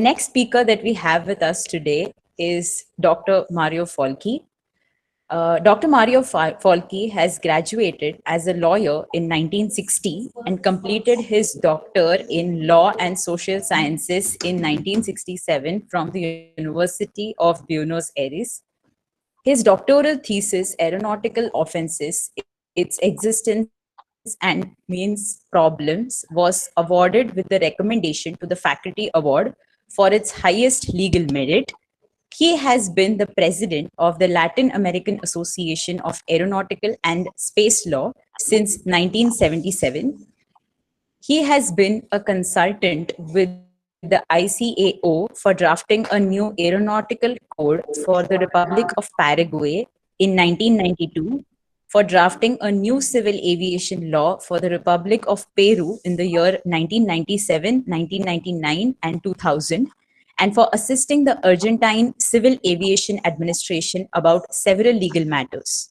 next speaker that we have with us today is Dr. Mario Folchi. Dr. Mario Folchi has graduated as a lawyer in 1960 and completed his doctor in law and social sciences in 1967 from the University of Buenos Aires. His doctoral thesis, Aeronautical Offenses, its existence and means problems, was awarded with the recommendation to the Faculty Award for its highest legal merit. He has been the president of the Latin American Association of Aeronautical and Space Law since 1977. He has been a consultant with the ICAO for drafting a new aeronautical code for the Republic of Paraguay in 1992, for drafting a new civil aviation law for the Republic of Peru in the year 1997, 1999, and 2000, and for assisting the Argentine Civil Aviation Administration about several legal matters.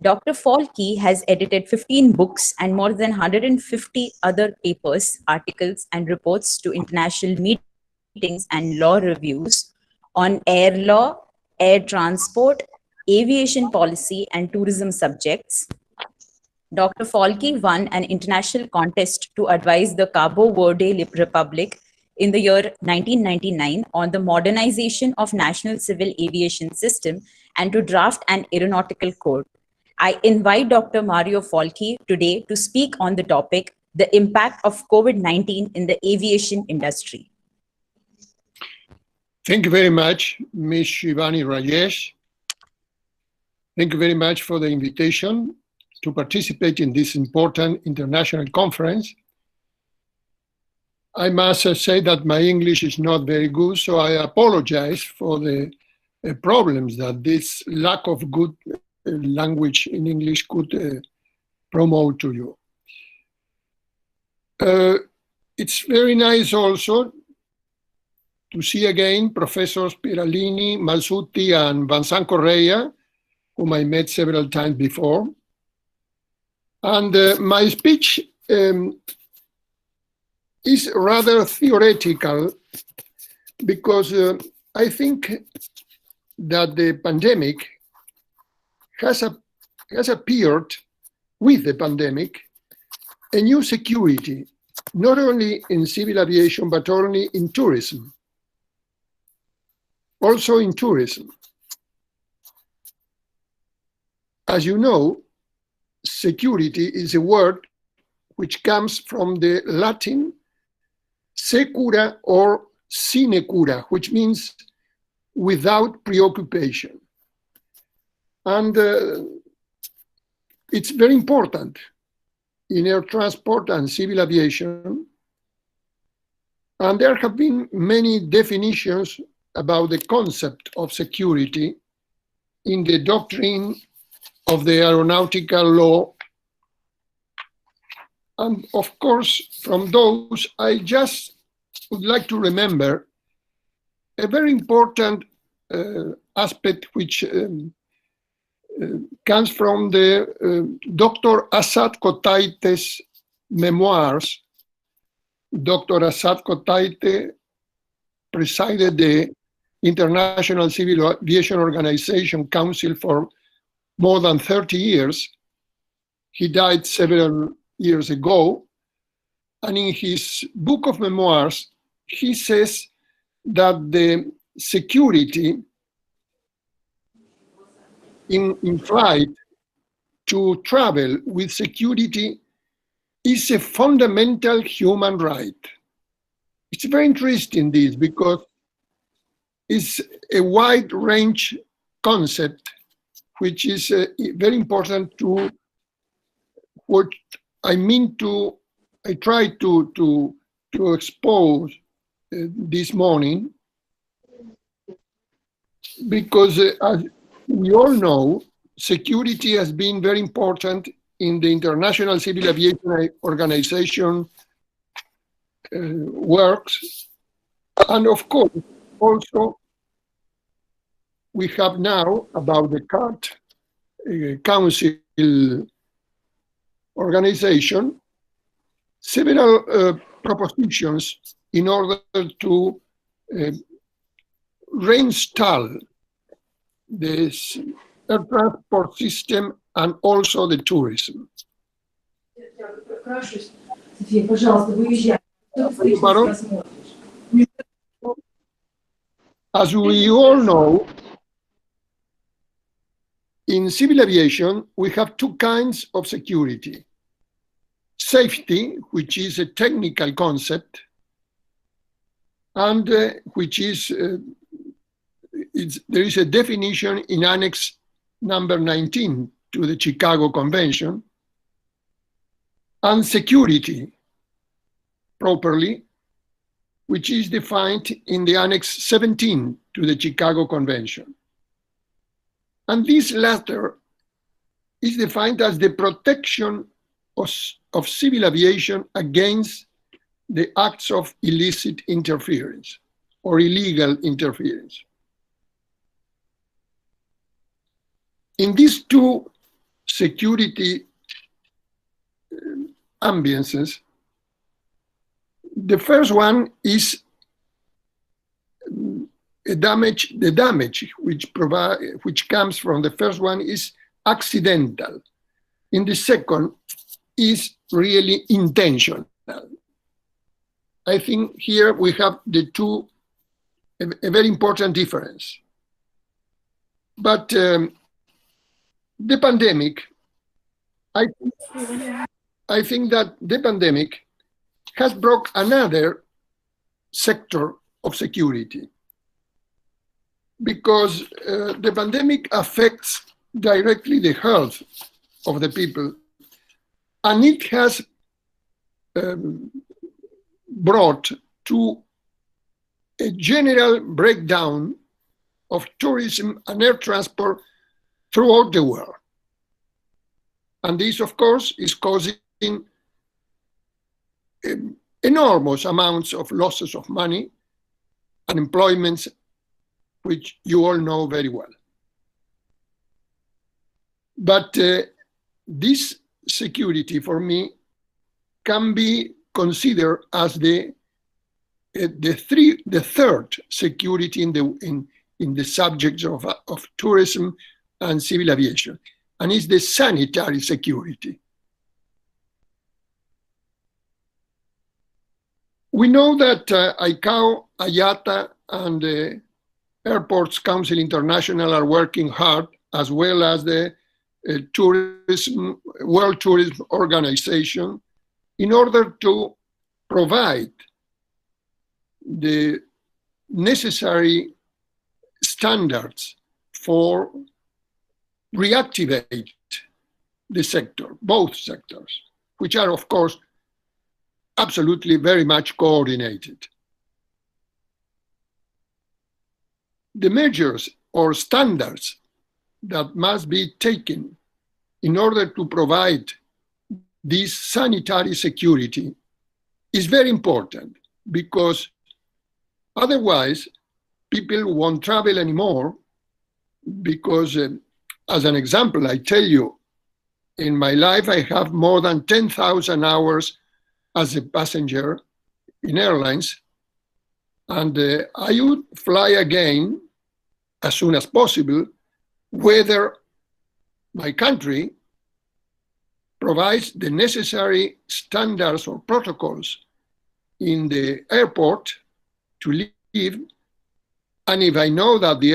Dr. Folchi has edited 15 books and more than 150 other papers, articles, and reports to international meetings and law reviews on air law, air transport, aviation policy, and tourism subjects. Dr. Folchi won an international contest to advise the Cabo Verde Republic in the year 1999 on the modernization of national civil aviation system and to draft an aeronautical code. I invite Dr. Mario Folchi today to speak on the topic, the impact of COVID-19 in the aviation industry. Thank you very much, Ms. Shivani Rajesh. Thank you very much for the invitation to participate in this important international conference. I must say that my English is not very good, so I apologize for the problems that this lack of good language in English could promote to you. It's very nice also to see again Professors Piralini, Malsutti, and Vincent Correa, whom I met several times before. And my speech is rather theoretical because I think that the pandemic has appeared with the pandemic a new security, not only in civil aviation, but only in tourism. Also in tourism. As you know, security is a word which comes from the Latin secura or sinecura, which means without preoccupation. And it's very important in air transport and civil aviation. And there have been many definitions about the concept of security in the doctrine of the aeronautical law. And of course, from those, I just would like to remember a very important aspect which comes from the Dr. Asad Kotaite's memoirs. Dr. Asad Kotaite presided the International Civil Aviation Organization Council for more than 30 years. He died several years ago. And in his book of memoirs, he says that the security in flight, to travel with security, is a fundamental human right. It's very interesting this because it's a wide range concept which is very important to what I try to expose this morning, because as we all know, security has been very important in the International Civil Aviation Organization works. And of course, also, we have now about the CART Council organization several propositions in order to uh, reinstall this air transport system and also the tourism. As we all know, in civil aviation, we have two kinds of security. Safety, which is a technical concept, and which is, there is a definition in Annex number 19 to the Chicago Convention, and security, properly, which is defined in the Annex 17 to the Chicago Convention. And this latter is defined as the protection of civil aviation against the acts of illicit interference or illegal interference. In these two security ambiances, the first one is the damage which comes from the first one is accidental. In the second is really intentional. I think here we have the two, a very important difference. But the pandemic, I think that the pandemic has brought another sector of security, because the pandemic affects directly the health of the people, and it has brought to a general breakdown of tourism and air transport throughout the world. And this, of course, is causing enormous amounts of losses of money, unemployment, which you all know very well. But this security, for me, can be considered as the third security in the subjects of tourism and civil aviation, and is the sanitary security. We know that ICAO, IATA, and the Airports Council International are working hard, as well as the World Tourism Organization, in order to provide the necessary standards for reactivate the sector, both sectors, which are, of course, absolutely very much coordinated. The measures or standards that must be taken in order to provide this sanitary security is very important, because otherwise people won't travel anymore. Because as an example, I tell you, in my life I have more than 10,000 hours as a passenger in airlines, and I would fly again as soon as possible, whether my country provides the necessary standards or protocols in the airport to live, and if I know that the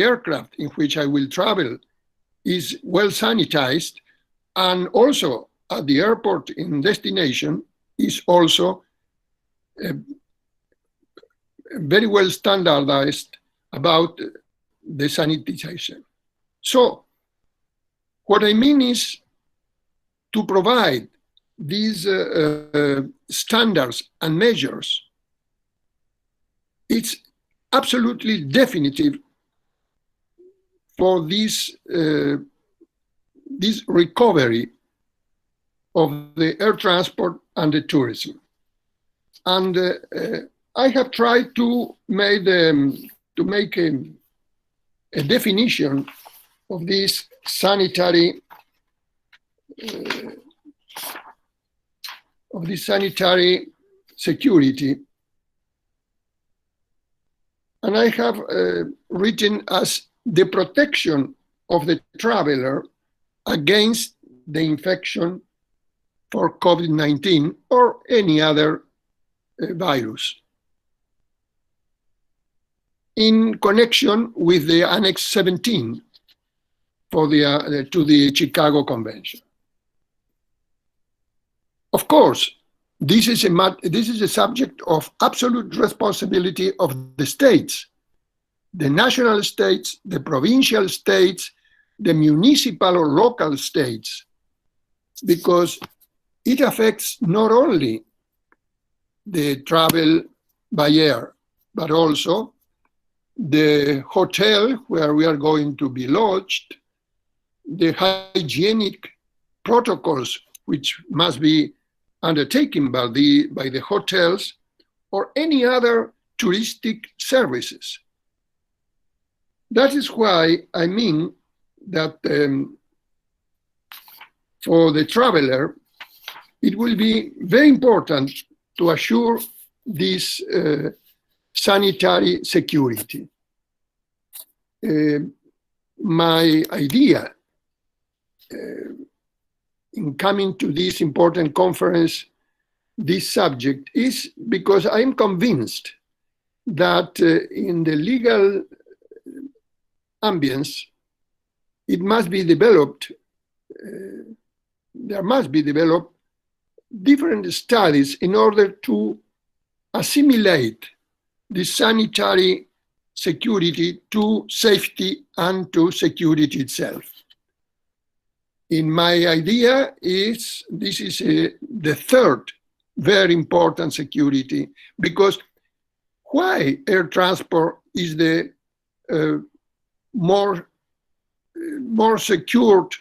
aircraft in which I will travel is well sanitized, and also at the airport in destination is also very well standardized about the sanitization. So what I mean is to provide these standards and measures. It's absolutely definitive for this recovery of the air transport and the tourism. And I have tried to make a definition of this sanitary security. And I have written as the protection of the traveler against the infection for COVID-19 or any other virus, in connection with the Annex 17 for to the Chicago Convention. Of course, this is a subject of absolute responsibility of the states, the national states, the provincial states, the municipal or local states, because it affects not only the travel by air, but also the hotel where we are going to be lodged, the hygienic protocols which must be undertaken by the hotels, or any other touristic services. That is why I mean that for the traveler, it will be very important to assure this sanitary security. My idea in coming to this important conference, this subject, is because I'm convinced that in the legal ambience, it must be developed, there must be developed different studies in order to assimilate the sanitary security to safety and to security itself. In my idea, this is the third very important security, because why air transport is the more secured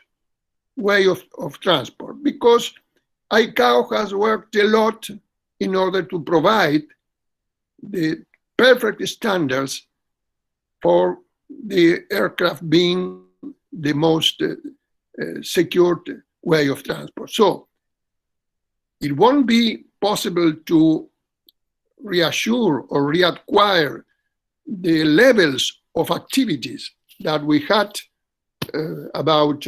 way of transport? Because ICAO has worked a lot in order to provide the perfect standards for the aircraft being the most secured way of transport. So it won't be possible to reassure or reacquire the levels of activities that we had about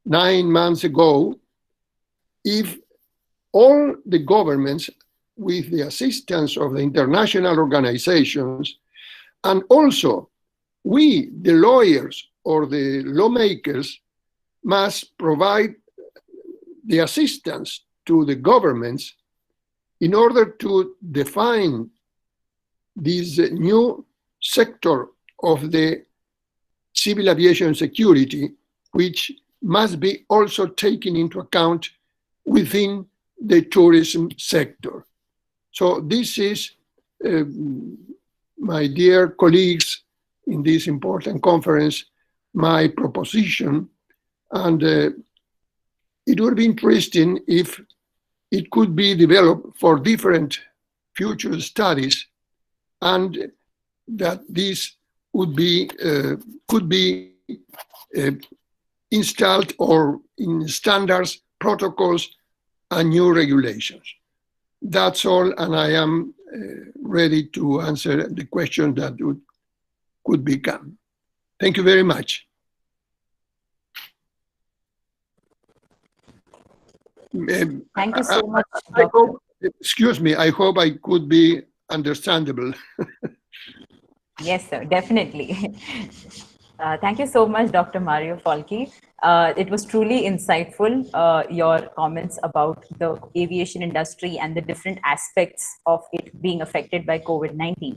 9 months ago if all the governments, with the assistance of the international organizations, and also we, the lawyers or the lawmakers, must provide the assistance to the governments in order to define this new sector of the civil aviation security, which must be also taken into account within the tourism sector. So this is, my dear colleagues, in this important conference, my proposition. And it would be interesting if it could be developed for different future studies, and that this would be could be installed or in standards, protocols, and new regulations. That's all, and I am ready to answer the question that could become. Thank you very much. Thank you so much, I Dr. hope, excuse me, I hope I could be understandable. Yes, sir, definitely. Thank you so much, Dr. Mario Folchi. It was truly insightful, your comments about the aviation industry and the different aspects of it being affected by COVID-19.